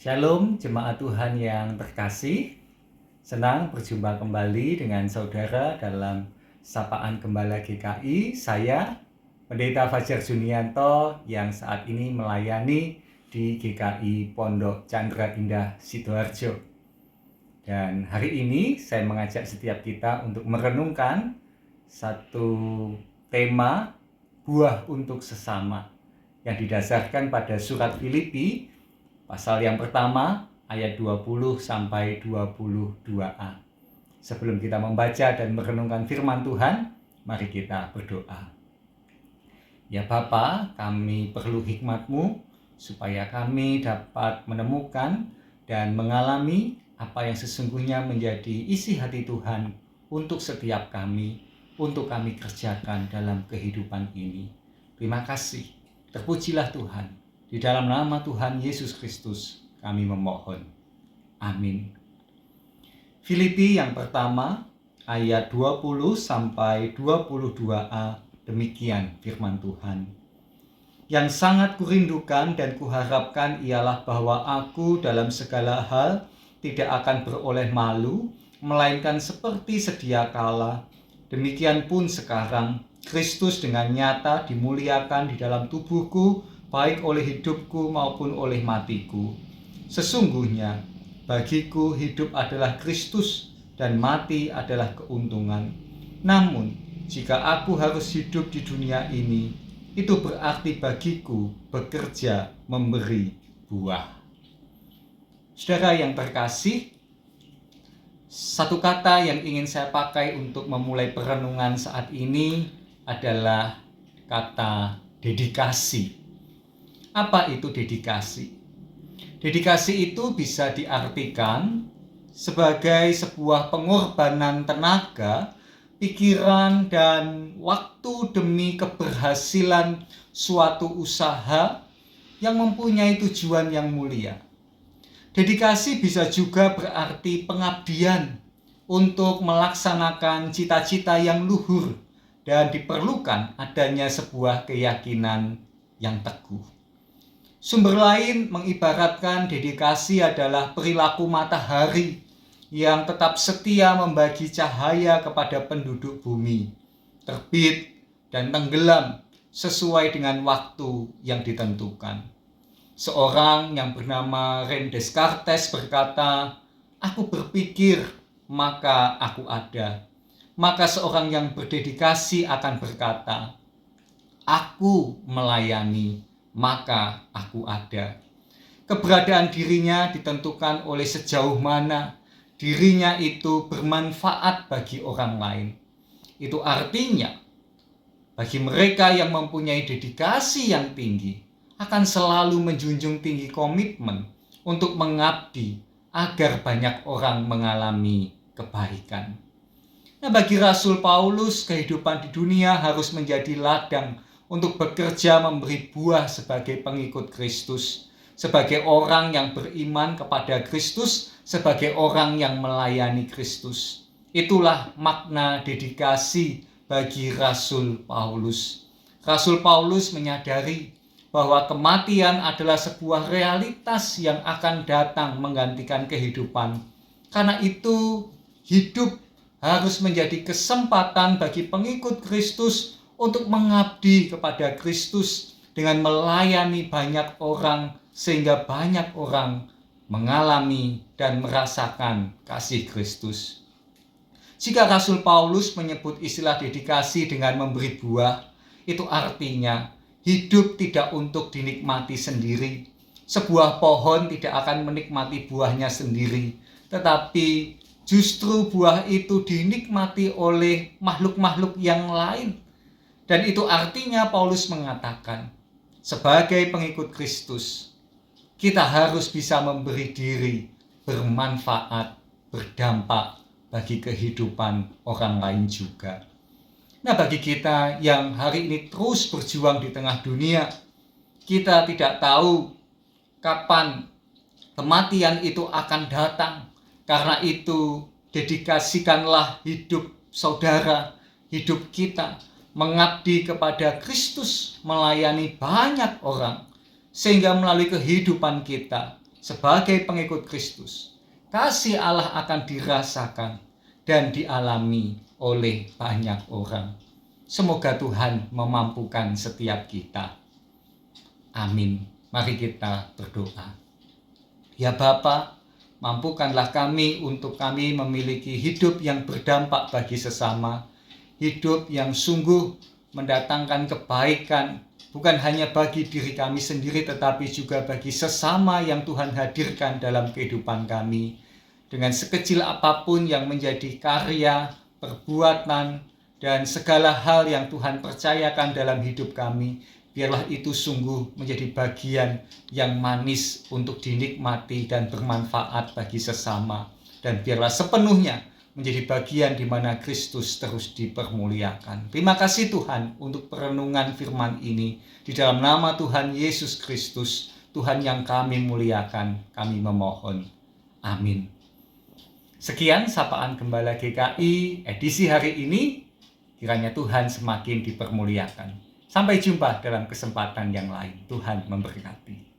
Shalom jemaat Tuhan yang terkasih. Senang berjumpa kembali dengan saudara dalam Sapaan Gembala GKI. Saya Pendeta Fajar Junianto yang saat ini melayani di GKI Pondok Chandra Indah Sidoarjo. Dan hari ini saya mengajak setiap kita untuk merenungkan satu tema buah untuk sesama yang didasarkan pada surat Filipi pasal yang pertama, ayat 20 sampai 22a. Sebelum kita membaca dan merenungkan firman Tuhan, mari kita berdoa. Ya Bapa, kami perlu hikmat-Mu supaya kami dapat menemukan dan mengalami apa yang sesungguhnya menjadi isi hati Tuhan untuk setiap kami, untuk kami kerjakan dalam kehidupan ini. Terima kasih. Terpujilah Tuhan. Di dalam nama Tuhan Yesus Kristus kami memohon. Amin. Filipi yang pertama ayat 20 sampai 22a, demikian firman Tuhan. Yang sangat kurindukan dan kuharapkan ialah bahwa aku dalam segala hal tidak akan beroleh malu, melainkan seperti sedia kala. Demikian pun sekarang, Kristus dengan nyata dimuliakan di dalam tubuhku, baik oleh hidupku maupun oleh matiku. Sesungguhnya, bagiku hidup adalah Kristus dan mati adalah keuntungan. Namun, jika aku harus hidup di dunia ini, itu berarti bagiku bekerja memberi buah. Saudara yang terkasih, satu kata yang ingin saya pakai untuk memulai perenungan saat ini adalah kata dedikasi. Apa itu dedikasi? Dedikasi itu bisa diartikan sebagai sebuah pengorbanan tenaga, pikiran, dan waktu demi keberhasilan suatu usaha yang mempunyai tujuan yang mulia. Dedikasi bisa juga berarti pengabdian untuk melaksanakan cita-cita yang luhur dan diperlukan adanya sebuah keyakinan yang teguh. Sumber lain mengibaratkan dedikasi adalah perilaku matahari yang tetap setia membagi cahaya kepada penduduk bumi, terbit dan tenggelam sesuai dengan waktu yang ditentukan. Seorang yang bernama René Descartes berkata, "Aku berpikir, maka aku ada." Maka seorang yang berdedikasi akan berkata, "Aku melayani, maka aku ada." Keberadaan dirinya ditentukan oleh sejauh mana dirinya itu bermanfaat bagi orang lain. Itu artinya, bagi mereka yang mempunyai dedikasi yang tinggi, akan selalu menjunjung tinggi komitmen untuk mengabdi agar banyak orang mengalami kebaikan. Nah, bagi Rasul Paulus, kehidupan di dunia harus menjadi ladang untuk bekerja memberi buah sebagai pengikut Kristus, sebagai orang yang beriman kepada Kristus, sebagai orang yang melayani Kristus. Itulah makna dedikasi bagi Rasul Paulus. Rasul Paulus menyadari bahwa kematian adalah sebuah realitas yang akan datang menggantikan kehidupan. Karena itu, hidup harus menjadi kesempatan bagi pengikut Kristus untuk mengabdi kepada Kristus dengan melayani banyak orang sehingga banyak orang mengalami dan merasakan kasih Kristus. Jika Rasul Paulus menyebut istilah dedikasi dengan memberi buah, itu artinya hidup tidak untuk dinikmati sendiri. Sebuah pohon tidak akan menikmati buahnya sendiri, tetapi justru buah itu dinikmati oleh makhluk-makhluk yang lain. Dan itu artinya Paulus mengatakan, sebagai pengikut Kristus, kita harus bisa memberi diri bermanfaat, berdampak bagi kehidupan orang lain juga. Nah, bagi kita yang hari ini terus berjuang di tengah dunia, kita tidak tahu kapan kematian itu akan datang. Karena itu, dedikasikanlah hidup saudara, hidup kita, mengabdi kepada Kristus, melayani banyak orang, sehingga melalui kehidupan kita, sebagai pengikut Kristus, kasih Allah akan dirasakan dan dialami oleh banyak orang. Semoga Tuhan memampukan setiap kita. Amin. Mari kita berdoa. Ya Bapa, mampukanlah kami untuk kami memiliki hidup yang berdampak bagi sesama, hidup yang sungguh mendatangkan kebaikan, bukan hanya bagi diri kami sendiri, tetapi juga bagi sesama yang Tuhan hadirkan dalam kehidupan kami. Dengan sekecil apapun yang menjadi karya, perbuatan, dan segala hal yang Tuhan percayakan dalam hidup kami, biarlah itu sungguh menjadi bagian yang manis untuk dinikmati dan bermanfaat bagi sesama. Dan biarlah sepenuhnya menjadi bagian di mana Kristus terus dipermuliakan. Terima kasih Tuhan untuk perenungan firman ini. Di dalam nama Tuhan Yesus Kristus, Tuhan yang kami muliakan, kami memohon. Amin. Sekian Sapaan Gembala GKI edisi hari ini. Kiranya Tuhan semakin dipermuliakan. Sampai jumpa dalam kesempatan yang lain. Tuhan memberkati.